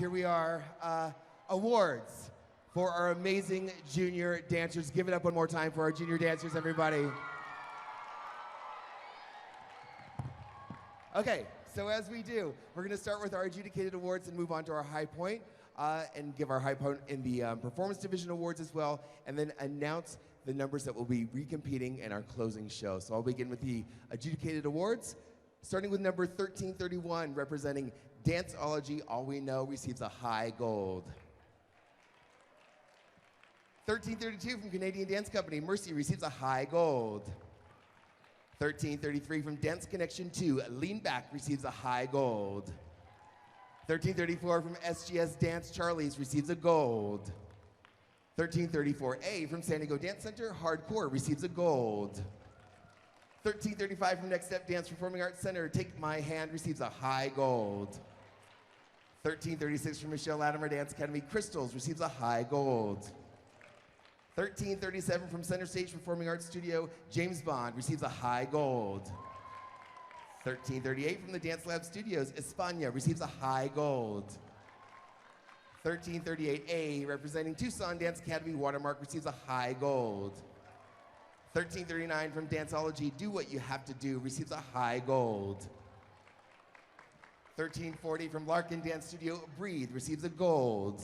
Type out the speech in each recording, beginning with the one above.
here we are. Awards for our amazing junior dancers. Give it up one more time for our junior dancers, everybody. Okay, so as we do, we're going to start with our adjudicated awards and move on to our high point, and give our high point in the performance division awards as well, and then announce the numbers that will be recompeting in our closing show. So I'll begin with the adjudicated awards, starting with number 1331, representing Danceology, All We Know, receives a high gold. 1332 from Canadian Dance Company, Mercy, receives a high gold. 1333 from Dance Connection 2, Lean Back, receives a high gold. 1334 from SGS Dance, Charlie's, receives a gold. 1334A from San Diego Dance Center, Hardcore, receives a gold. 1335 from Next Step Dance Performing Arts Center, Take My Hand, receives a high gold. 1336 from Michelle Latimer Dance Academy, Crystals, receives a high gold. 1337 from Center Stage Performing Arts Studio, James Bond, receives a high gold. 1338 from the Dance Lab Studios, España, receives a high gold. 1338A, representing Tucson Dance Academy, Watermark, receives a high gold. 1339 from Danceology, Do What You Have to Do, receives a high gold. 1340 from Larkin Dance Studio, Breathe, receives a gold.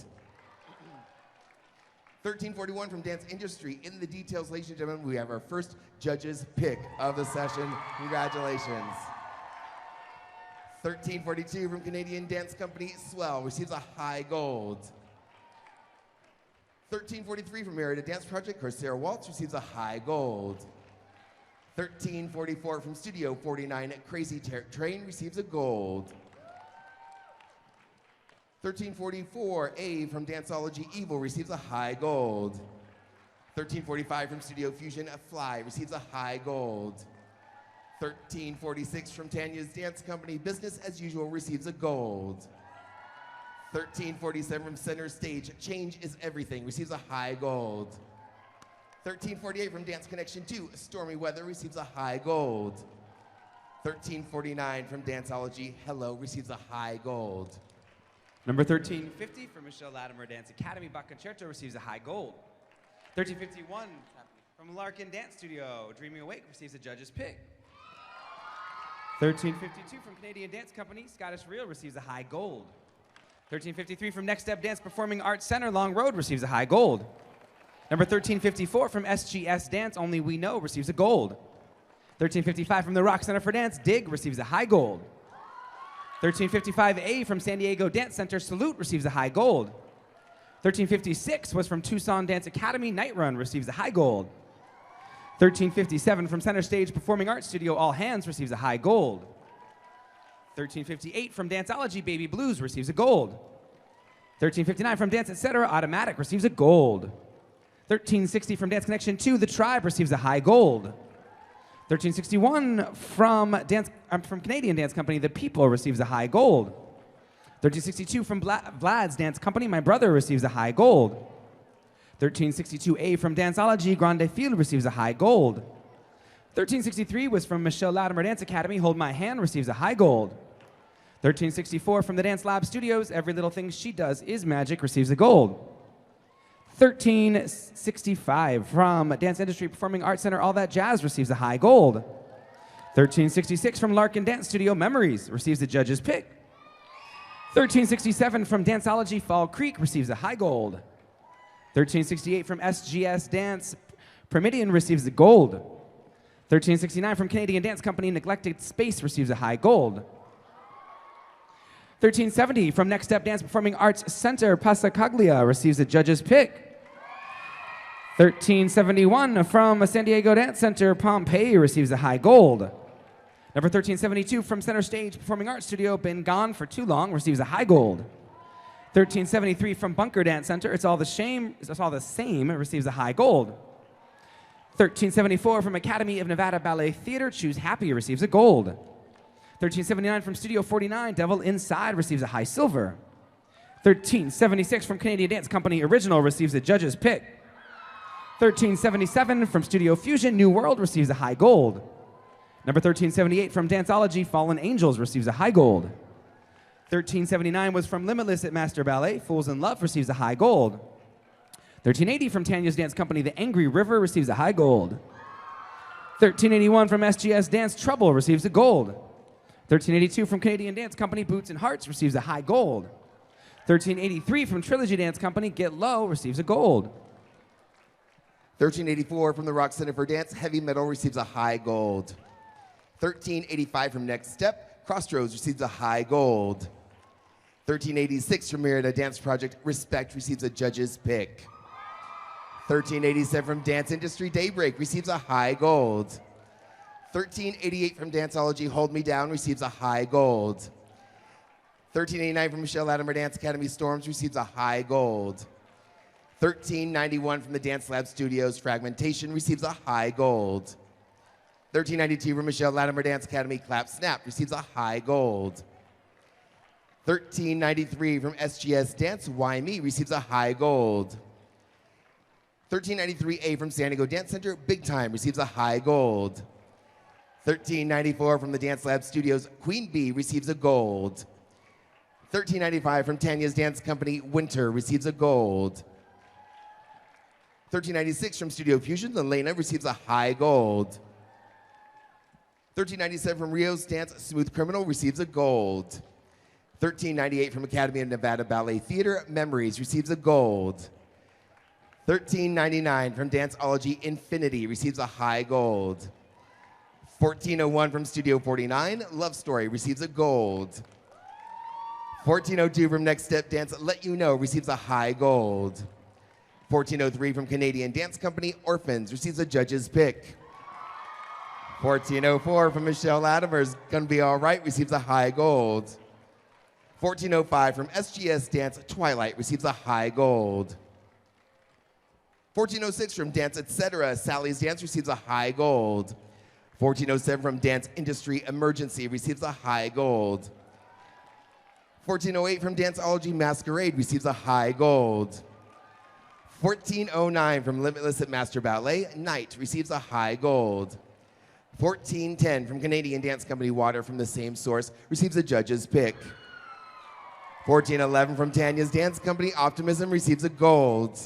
1341 from Dance Industry, In the Details, ladies and gentlemen, we have our first judge's pick of the session. Congratulations. 1342 from Canadian Dance Company, Swell, receives a high gold. 1343 from Merida Dance Project, Corsair Waltz, receives a high gold. 1344 from Studio 49 at Crazy Train, receives a gold. 1344A from Danceology, Evil, receives a high gold. 1345 from Studio Fusion, Fly, receives a high gold. 1346 from Tanya's Dance Company, Business as Usual, receives a gold. 1347 from Center Stage, Change is Everything, receives a high gold. 1348 from Dance Connection 2, Stormy Weather, receives a high gold. 1349 from Danceology, Hello, receives a high gold. Number 1350 from Michelle Latimer Dance Academy, Bach Concerto, receives a high gold. 1351 from Larkin Dance Studio, Dreaming Awake, receives a judge's pick. 1352 from Canadian Dance Company, Scottish Reel, receives a high gold. 1353 from Next Step Dance Performing Arts Center, Long Road, receives a high gold. Number 1354 from SGS Dance, Only We Know, receives a gold. 1355 from the Rock Center for Dance, Dig, receives a high gold. 1355A from San Diego Dance Center, Salute, receives a high gold. 1356 was from Tucson Dance Academy, Night Run, receives a high gold. 1357 from Center Stage Performing Arts Studio, All Hands, receives a high gold. 1358 from Danceology, Baby Blues, receives a gold. 1359 from Dance Etc., Automatic, receives a gold. 1360 from Dance Connection 2, The Tribe, receives a high gold. 1361 from Canadian Dance Company, The People, receives a high gold. 1362 from Vlad's Dance Company, My Brother, receives a high gold. 1362A from Danceology, Grande Fil, receives a high gold. 1363 was from Michelle Latimer Dance Academy, Hold My Hand, receives a high gold. 1364 from the Dance Lab Studios, Every Little Thing She Does Is Magic, receives a gold. 1365 from Dance Industry Performing Arts Center, All That Jazz, receives a high gold. 1366 from Larkin Dance Studio, Memories, receives the judge's pick. 1367 from Danceology, Fall Creek, receives a high gold. 1368 from SGS Dance, Primidian, receives the gold. 1369 from Canadian Dance Company, Neglected Space, receives a high gold. 1370 from Next Step Dance Performing Arts Center, Passacaglia, receives the judge's pick. 1371 from San Diego Dance Center, Pompeii, receives a high gold. Number 1372 from Center Stage Performing Arts Studio, Been Gone for Too Long, receives a high gold. 1373 from Bunker Dance Center, It's All the Same, receives a high gold. 1374 from Academy of Nevada Ballet Theater, Choose Happy, receives a gold. 1379 from Studio 49, Devil Inside, receives a high silver. 1376 from Canadian Dance Company, Original, receives a judge's pick. 1377 from Studio Fusion, New World, receives a high gold. Number 1378 from Danceology, Fallen Angels, receives a high gold. 1379 was from Limitless at Master Ballet. Fools in Love receives a high gold. 1380 from Tanya's Dance Company. The Angry River receives a high gold. 1381 from SGS Dance. Trouble receives a gold. 1382 from Canadian Dance Company. Boots and Hearts receives a high gold. 1383 from Trilogy Dance Company. Get Low receives a gold. 1384 from the Rock Center for Dance. Heavy Metal receives a high gold. 1385 from Next Step. Crossroads receives a high gold. 1386 from Merida Dance Project. Respect receives a judge's pick. 1387 from Dance Industry. Daybreak receives a high gold. 1388 from Danceology. Hold Me Down receives a high gold. 1389 from Michelle Latimer Dance Academy. Storms receives a high gold. 1391 from the Dance Lab Studios. Fragmentation receives a high gold. 1392 from Michelle Latimer Dance Academy. Clap Snap receives a high gold. 1393 from SGS Dance. Why Me receives a high gold. 1393A from San Diego Dance Center. Big Time receives a high gold. 1394 from the Dance Lab Studios. Queen Bee receives a gold. 1395 from Tanya's Dance Company. Winter receives a gold. 1396 from Studio Fusions. Elena receives a high gold. 1397 from Rio's Dance. Smooth Criminal receives a gold. 1398 from Academy of Nevada Ballet Theater. Memories receives a gold. 1399 from Danceology. Infinity receives a high gold. 1401 from Studio 49. Love Story receives a gold. 1402 from Next Step Dance. Let You Know receives a high gold. 1403 from Canadian Dance Company. Orphans receives a judge's pick. 1404 from Michelle Latimer's Gonna Be Alright receives a high gold. 1405 from SGS Dance. Twilight receives a high gold. 1406 from Dance Etc. Sally's Dance receives a high gold. 1407 from Dance Industry. Emergency receives a high gold. 1408 from Danceology. Masquerade receives a high gold. 1409 from Limitless at Master Ballet. Night receives a high gold. 1410 from Canadian Dance Company. Water from the Same Source receives a judge's pick. 1411 from Tanya's Dance Company. Optimism receives a gold.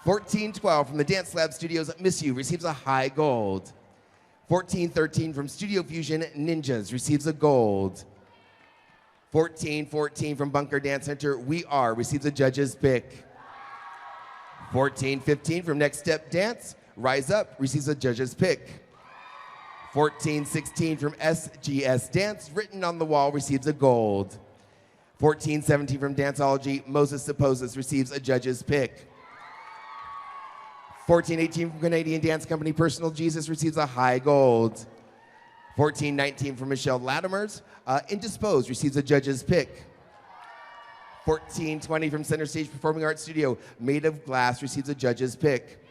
1412 from the Dance Lab Studios. Miss You receives a high gold. 1413 from Studio Fusion. Ninjas receives a gold. 1414 from Bunker Dance Center. We Are receives a judge's pick. 1415 from Next Step Dance. Rise Up receives a judge's pick. 1416 from SGS Dance. Written on the Wall receives a gold. 1417 from Danceology. Moses Supposes receives a judge's pick. 1418 from Canadian Dance Company. Personal Jesus receives a high gold. 1419 from Michelle Latimer's. Indisposed receives a judge's pick. 1420 from Center Stage Performing Arts Studio. Made of Glass receives a judge's pick.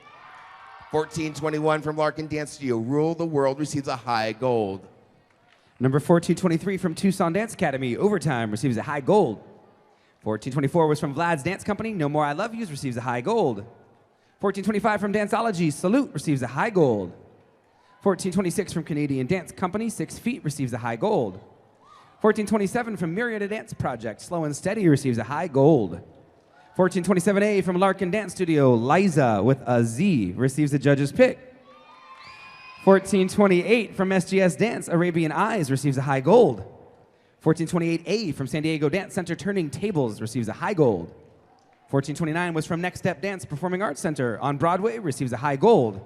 1421 from Larkin Dance Studio. Rule the World receives a high gold. Number 1423 from Tucson Dance Academy. Overtime receives a high gold. 1424 was from Vlad's Dance Company. No More I Love Yous receives a high gold. 1425 from Danceology. Salute receives a high gold. 1426 from Canadian Dance Company. 6 Feet receives a high gold. 1427 from Myriad Dance Project. Slow and Steady receives a high gold. 1427A from Larkin Dance Studio. Liza with a Z receives the judge's pick. 1428 from SGS Dance. Arabian Eyes receives a high gold. 1428A from San Diego Dance Center. Turning Tables receives a high gold. 1429 was from Next Step Dance Performing Arts Center on Broadway, receives a high gold.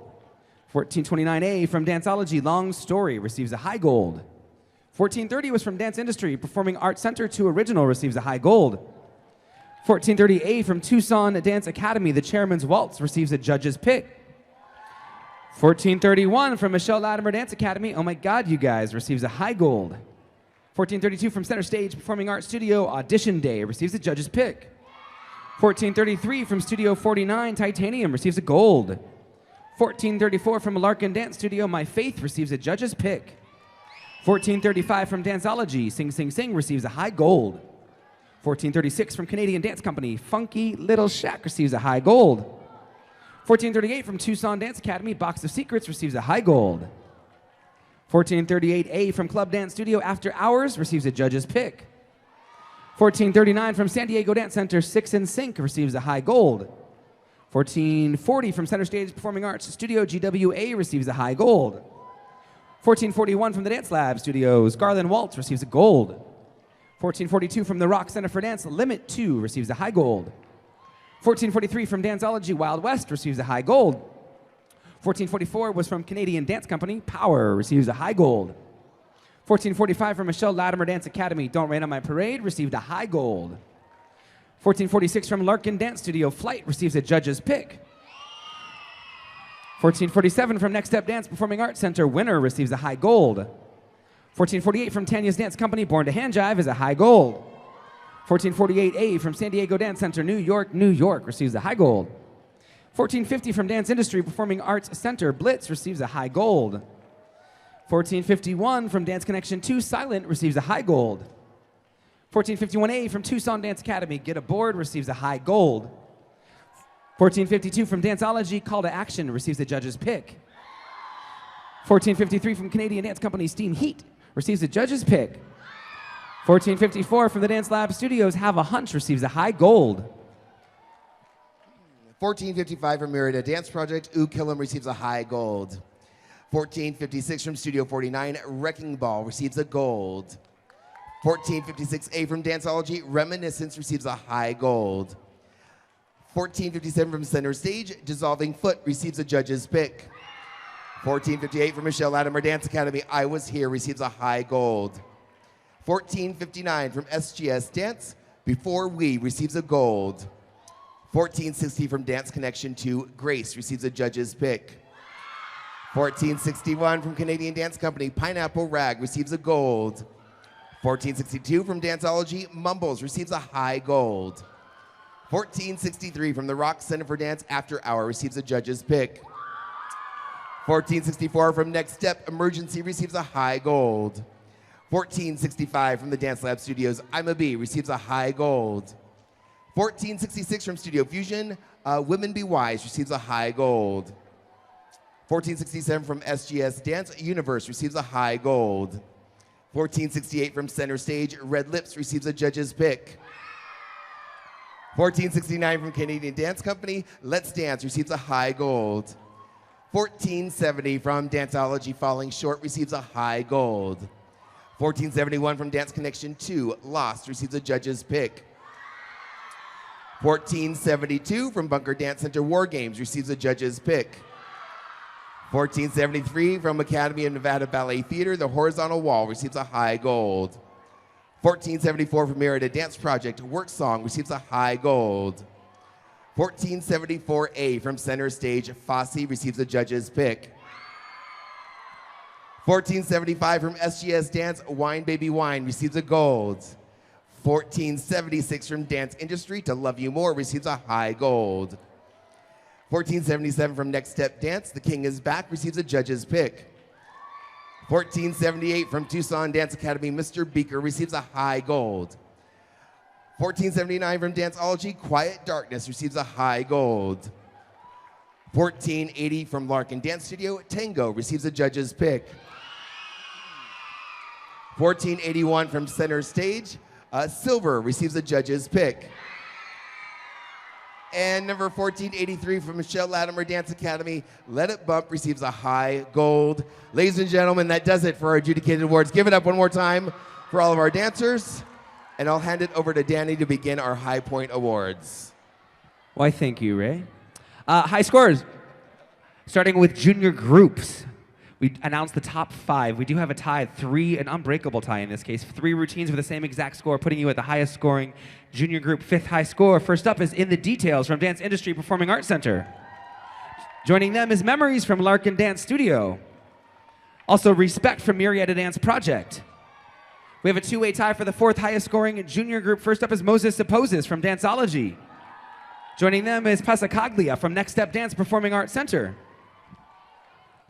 1429A from Danceology. Long Story receives a high gold. 1430 was from Dance Industry Performing Arts Center 2 Original receives a high gold. 1430A from Tucson Dance Academy. The Chairman's Waltz receives a judge's pick. 1431 from Michelle Latimer Dance Academy. Oh my God, you guys, receives a high gold. 1432 from Center Stage Performing Arts Studio. Audition Day receives a judge's pick. 1433 from Studio 49. Titanium receives a gold. 1434 from Larkin Dance Studio. My Faith receives a judge's pick. 1435 from Danceology. Sing Sing Sing receives a high gold. 1436 from Canadian Dance Company. Funky Little Shack receives a high gold. 1438 from Tucson Dance Academy. Box of Secrets receives a high gold. 1438A from Club Dance Studio. After Hours receives a judge's pick. 1439 from San Diego Dance Center, 6 in Sync receives a high gold. 1440 from Center Stage Performing Arts Studio GWA receives a high gold. 1441 from the Dance Lab Studios, Garland Waltz receives a gold. 1442 from the Rock Center for Dance, Limit 2 receives a high gold. 1443 from Danceology Wild West receives a high gold. 1444 was from Canadian Dance Company, Power receives a high gold. 1445 from Michelle Latimer Dance Academy, Don't Rain on My Parade received a high gold. 1446 from Larkin Dance Studio, Flight receives a judge's pick. 1447 from Next Step Dance Performing Arts Center, Winner receives a high gold. 1448 from Tanya's Dance Company, Born to Hand Jive is a high gold. 1448A from San Diego Dance Center, New York, New York receives a high gold. 1450 from Dance Industry Performing Arts Center, Blitz receives a high gold. 1451 from Dance Connection 2, Silent receives a high gold. 1451A from Tucson Dance Academy, Get Aboard receives a high gold. 1452 from Danceology, Call to Action receives the judge's pick. 1453 from Canadian Dance Company, Steam Heat receives the judge's pick. 1454 from the Dance Lab Studios, Have a Hunch receives a high gold. 1455 from Merida Dance Project, Ooh Kill 'Em receives a high gold. 1456 from Studio 49, Wrecking Ball receives a gold. 1456A from Danceology, Reminiscence receives a high gold. 1457 from Center Stage, Dissolving Foot receives a judge's pick. 1458 from Michelle Latimer Dance Academy, I Was Here receives a high gold. 1459 from SGS Dance, Before We receives a gold. 1460 from Dance Connection 2, Grace receives a judge's pick. 1461 from Canadian Dance Company, Pineapple Rag receives a gold. 1462 from Danceology, Mumbles receives a high gold. 1463 from the Rock Center for Dance, After Hour receives a judge's pick. 1464 from Next Step, Emergency receives a high gold. 1465 from the Dance Lab Studios, I'm a Bee receives a high gold. 1466 from Studio Fusion, Women Be Wise receives a high gold. 1467 from SGS Dance, Universe receives a high gold. 1468 from Center Stage, Red Lips receives a judge's pick. 1469 from Canadian Dance Company, Let's Dance receives a high gold. 1470 from Danceology, Falling Short receives a high gold. 1471 from Dance Connection 2, Lost receives a judge's pick. 1472 from Bunker Dance Center, War Games receives a judge's pick. 1473 from Academy of Nevada Ballet Theater, The Horizontal Wall receives a high gold. 1474 from Merida Dance Project, Work Song receives a high gold. 1474A from Center Stage, Fosse receives a judge's pick. 1475 from SGS Dance, Wine Baby Wine receives a gold. 1476 from Dance Industry, To Love You More receives a high gold. 1477 from Next Step Dance, The King Is Back receives a judge's pick. 1478 from Tucson Dance Academy, Mr. Beaker receives a high gold. 1479 from Danceology, Quiet Darkness receives a high gold. 1480 from Larkin Dance Studio, Tango receives a judge's pick. 1481 from Center Stage, Silver receives a judge's pick. And number 1483 from Michelle Latimer Dance Academy, Let It Bump receives a high gold. Ladies and gentlemen, that does it for our adjudicated awards. Give it up one more time for all of our dancers. And I'll hand it over to Danny to begin our High Point Awards. Why, thank you, Ray. High scores. Starting with junior groups. We announced the top 5. We do have a tie, an unbreakable tie in this case. 3 routines with the same exact score, putting you at the highest scoring junior group, 5th high score. First up is In the Details from Dance Industry Performing Arts Center. Joining them is Memories from Larkin Dance Studio. Also Respect from Murrieta Dance Project. We have a 2-way tie for the 4th highest scoring junior group. First up is Moses Supposes from Danceology. Joining them is Passacaglia from Next Step Dance Performing Arts Center.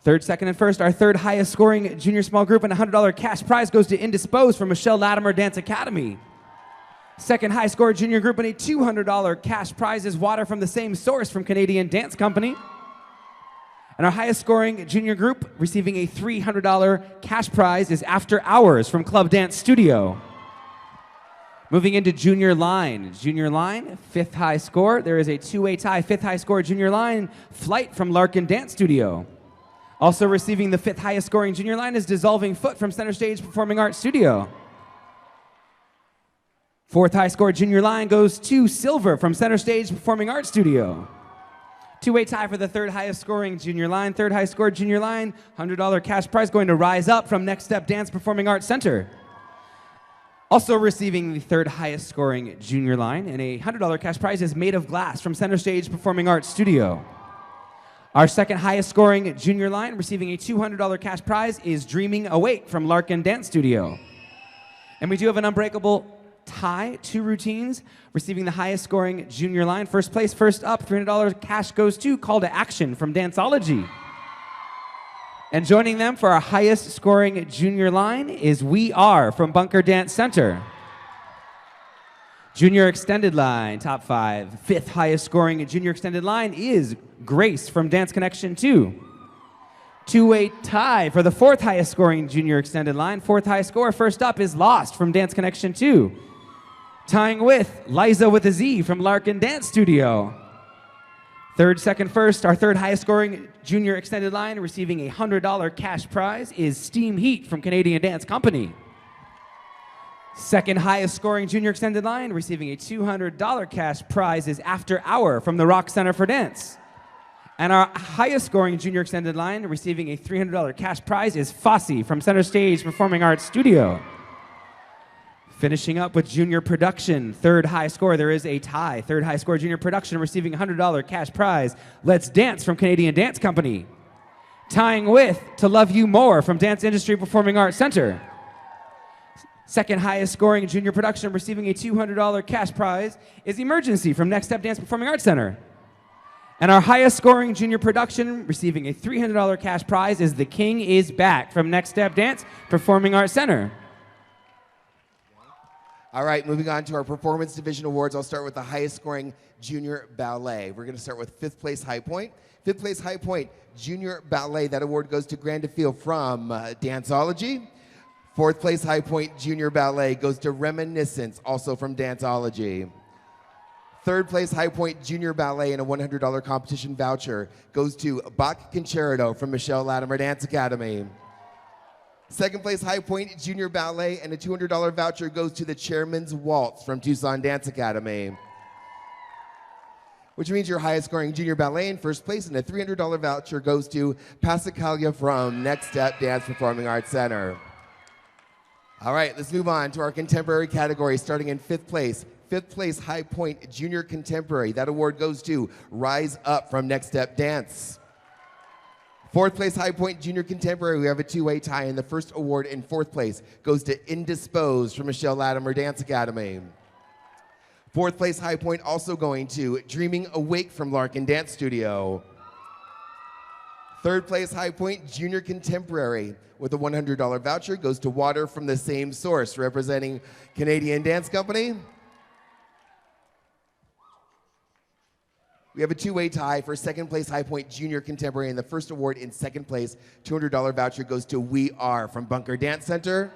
3rd, 2nd, and 1st, our 3rd highest scoring junior small group, and a $100 cash prize goes to Indisposed from Michelle Latimer Dance Academy. 2nd high score junior group, and a $200 cash prize is Water from the Same Source from Canadian Dance Company. And our highest scoring junior group, receiving a $300 cash prize, is After Hours from Club Dance Studio. Moving into junior line. Junior line, fifth high score. There is a two-way tie, fifth high score, junior line, Flight from Larkin Dance Studio. Also receiving the fifth highest scoring junior line is Dissolving Foot from Center Stage Performing Arts Studio. Fourth high score junior line goes to Silver from Center Stage Performing Arts Studio. Two-way tie for the third highest scoring junior line. Third highest scored junior line, $100 cash prize going to Rise Up from Next Step Dance Performing Arts Center. Also receiving the third highest scoring junior line and a $100 cash prize is Made of Glass from Center Stage Performing Arts Studio. Our second highest scoring junior line receiving a $200 cash prize is Dreaming Awake from Larkin Dance Studio. And we do have an unbreakable tie, 2 routines, receiving the highest scoring junior line. First place, first up, $300 cash goes to Call to Action from Danceology. And joining them for our highest scoring junior line is We Are from Bunker Dance Center. Junior extended line, top 5. Fifth highest scoring junior extended line is Grace from Dance Connection 2. Two-way tie for the fourth highest scoring junior extended line. Fourth highest score, first up, is Lost from Dance Connection 2. Tying with Liza with a Z from Larkin Dance Studio. Third, second, first, our third highest scoring junior extended line receiving a $100 cash prize is Steam Heat from Canadian Dance Company. Second highest scoring junior extended line receiving a $200 cash prize is After Hour from the Rock Center for Dance. And our highest scoring junior extended line receiving a $300 cash prize is Fosse from Center Stage Performing Arts Studio. Finishing up with junior production, third high score, there is a tie. Third high score junior production receiving a $100 cash prize, Let's Dance from Canadian Dance Company. Tying with To Love You More from Dance Industry Performing Arts Center. Second highest scoring junior production receiving a $200 cash prize is Emergency from Next Step Dance Performing Arts Center. And our highest scoring junior production receiving a $300 cash prize is The King Is Back from Next Step Dance Performing Arts Center. All right, moving on to our Performance Division Awards. I'll start with the highest scoring junior ballet. We're going to start with fifth place High Point. Fifth place High Point junior ballet. That award goes to Grandafeel from Danceology. Fourth place High Point junior ballet goes to Reminiscence, also from Danceology. Third place High Point junior ballet and a $100 competition voucher goes to Bach Concerto from Michelle Latimer Dance Academy. Second place High Point junior ballet and a $200 voucher goes to the Chairman's Waltz from Tucson Dance Academy. Which means your highest scoring junior ballet in first place and a $300 voucher goes to Passacaglia from Next Step Dance Performing Arts Center. All right, let's move on to our contemporary category, starting in fifth place. Fifth place High Point Junior Contemporary. That award goes to Rise Up from Next Step Dance. Fourth place High Point Junior Contemporary. We have a two-way tie, and the first award in fourth place goes to Indisposed from Michelle Latimer Dance Academy. Fourth place High Point also going to Dreaming Awake from Larkin Dance Studio. Third place High Point Junior Contemporary with a $100 voucher goes to Water from the Same Source, representing Canadian Dance Company. We have a two-way tie for second place High Point Junior Contemporary, and the first award in second place, $200 voucher goes to We Are from Bunker Dance Center.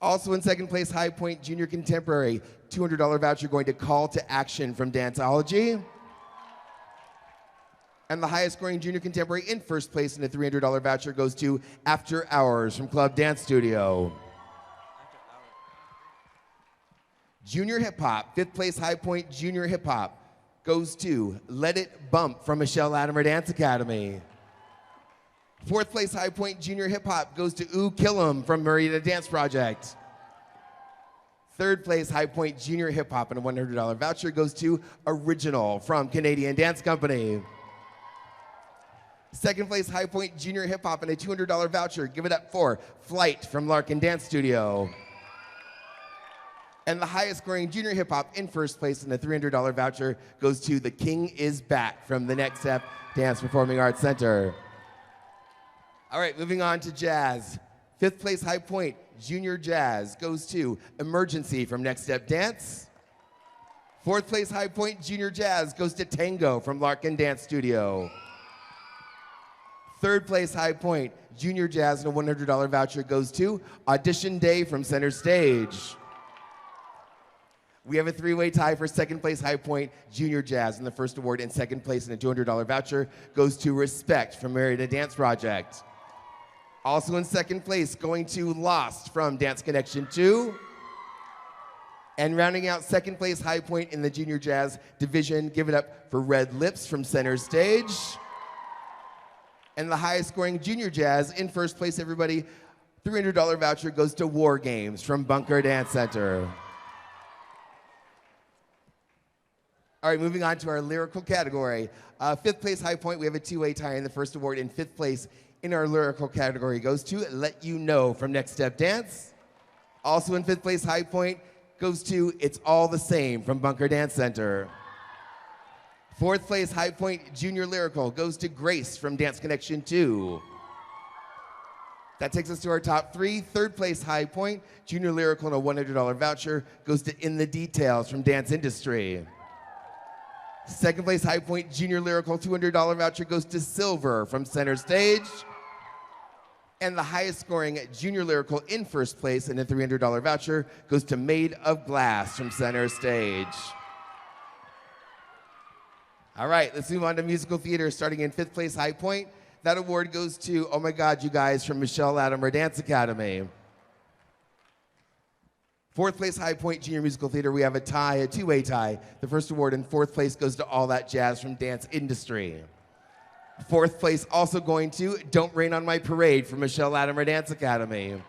Also in second place High Point Junior Contemporary, $200 voucher going to Call to Action from Danceology. And the highest scoring junior contemporary in first place and a $300 voucher goes to After Hours from Club Dance Studio. Junior hip hop, fifth place High Point Junior hip hop goes to Let It Bump from Michelle Latimer Dance Academy. Fourth place High Point Junior hip hop goes to Ooh Kill 'Em from Marita Dance Project. Third place High Point Junior hip hop and a $100 voucher goes to Original from Canadian Dance Company. Second place High Point Junior hip hop and a $200 voucher. Give it up for Flight from Larkin Dance Studio. And the highest scoring junior hip hop in first place and a $300 voucher goes to The King Is Back from the Next Step Dance Performing Arts Center. All right, moving on to jazz. Fifth place High Point Junior Jazz goes to Emergency from Next Step Dance. Fourth place High Point Junior Jazz goes to Tango from Larkin Dance Studio. Third place High Point Junior Jazz and a $100 voucher goes to Audition Day from Center Stage. We have a three-way tie for second place High Point Junior Jazz, and the first award in second place and a $200 voucher goes to Respect from Merida Dance Project. Also in second place, going to Lost from Dance Connection 2. And rounding out second place High Point in the Junior Jazz division, give it up for Red Lips from Center Stage. And the highest scoring Junior Jazz in first place, everybody, $300 voucher goes to War Games from Bunker Dance Center. All right, moving on to our lyrical category. Fifth place High Point, we have a two-way tie, and the first award in fifth place in our lyrical category goes to Let You Know from Next Step Dance. Also in fifth place High Point goes to It's All the Same from Bunker Dance Center. Fourth place High Point Junior Lyrical goes to Grace from Dance Connection 2. That takes us to our top three. Third place High Point Junior Lyrical and a $100 voucher goes to In the Details from Dance Industry. Second place High Point Junior Lyrical $200 voucher goes to Silver from Center Stage. And the highest scoring Junior Lyrical in first place and a $300 voucher goes to Made of Glass from Center Stage. All right, let's move on to musical theater, starting in fifth place High Point. That award goes to, oh my God, you guys, from Michelle Latimer Dance Academy. Fourth place High Point Junior Musical Theater, we have a tie, a two-way tie. The first award in fourth place goes to All That Jazz from Dance Industry. Fourth place also going to Don't Rain on My Parade from Michelle Latimer Dance Academy.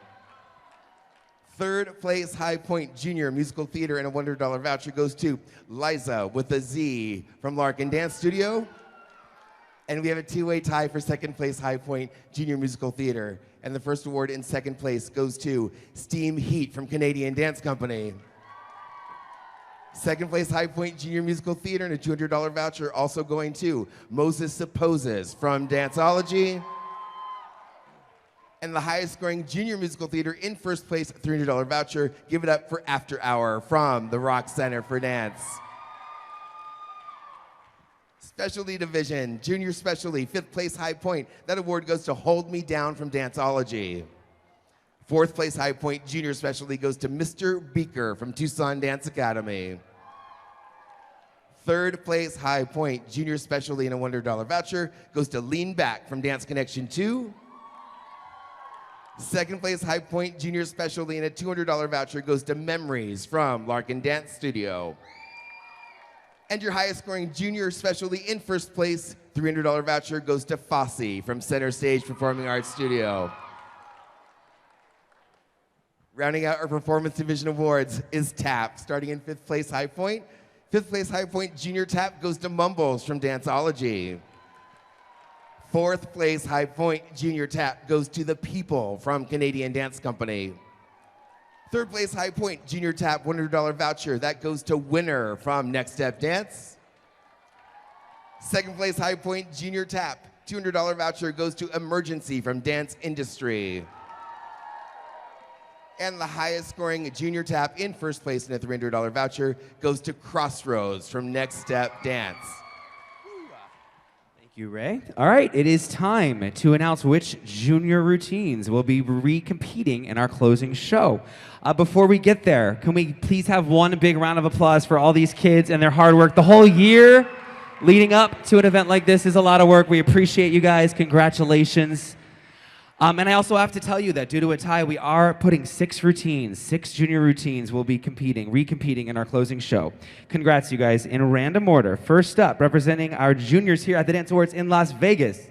Third place High Point Junior Musical Theater and a $100 voucher goes to Liza with a Z from Larkin Dance Studio. And we have a two-way tie for second place High Point Junior Musical Theater. And the first award in second place goes to Steam Heat from Canadian Dance Company. Second place High Point Junior Musical Theater and a $200 voucher also going to Moses Supposes from Danceology. And the highest scoring Junior Musical Theater in first place, $300 voucher. Give it up for After Hour from the Rock Center for Dance. Specialty Division, Junior Specialty, fifth place High Point. That award goes to Hold Me Down from Danceology. Fourth place High Point Junior Specialty goes to Mr. Beaker from Tucson Dance Academy. Third place High Point Junior Specialty and a $100 voucher goes to Lean Back from Dance Connection 2. Second place High Point Junior Specialty and a $200 voucher goes to Memories from Larkin Dance Studio. And your highest scoring Junior Specialty in first place, $300 voucher goes to Fosse from Center Stage Performing Arts Studio. Rounding out our Performance Division Awards is TAP, starting in fifth place High Point. Fifth place High Point Junior TAP goes to Mumbles from Danceology. Fourth place High Point Junior TAP goes to The People from Canadian Dance Company. Third place High Point Junior TAP $100 voucher, that goes to Winner from Next Step Dance. Second place High Point Junior TAP $200 voucher goes to Emergency from Dance Industry. And the highest scoring Junior TAP in first place and a $300 voucher goes to Crossroads from Next Step Dance. Thank you, Ray. All right, it is time to announce which junior routines will be re-competing in our closing show. Before we get there, can we please have one big round of applause for all these kids and their hard work? The whole year leading up to an event like this is a lot of work. We appreciate you guys. Congratulations. And I also have to tell you that due to a tie, we are putting six junior routines will be re-competing in our closing show. Congrats, you guys, in random order. First up, representing our juniors here at the Dance Awards in Las Vegas,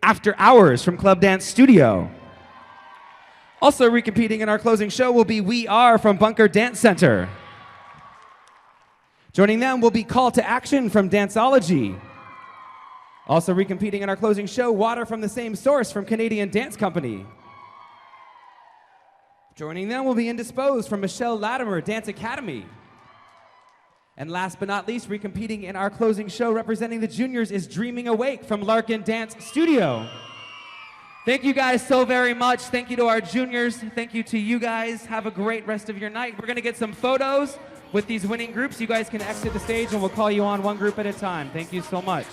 After Hours from Club Dance Studio. Also re-competing in our closing show will be We Are from Bunker Dance Center. Joining them will be Call to Action from Danceology. Also re-competing in our closing show, Water from the Same Source from Canadian Dance Company. Joining them will be Indisposed from Michelle Latimer Dance Academy. And last but not least, re-competing in our closing show, representing the juniors, is Dreaming Awake from Larkin Dance Studio. Thank you guys so very much. Thank you to our juniors. Thank you to you guys. Have a great rest of your night. We're gonna get some photos with these winning groups. You guys can exit the stage and we'll call you on one group at a time. Thank you so much.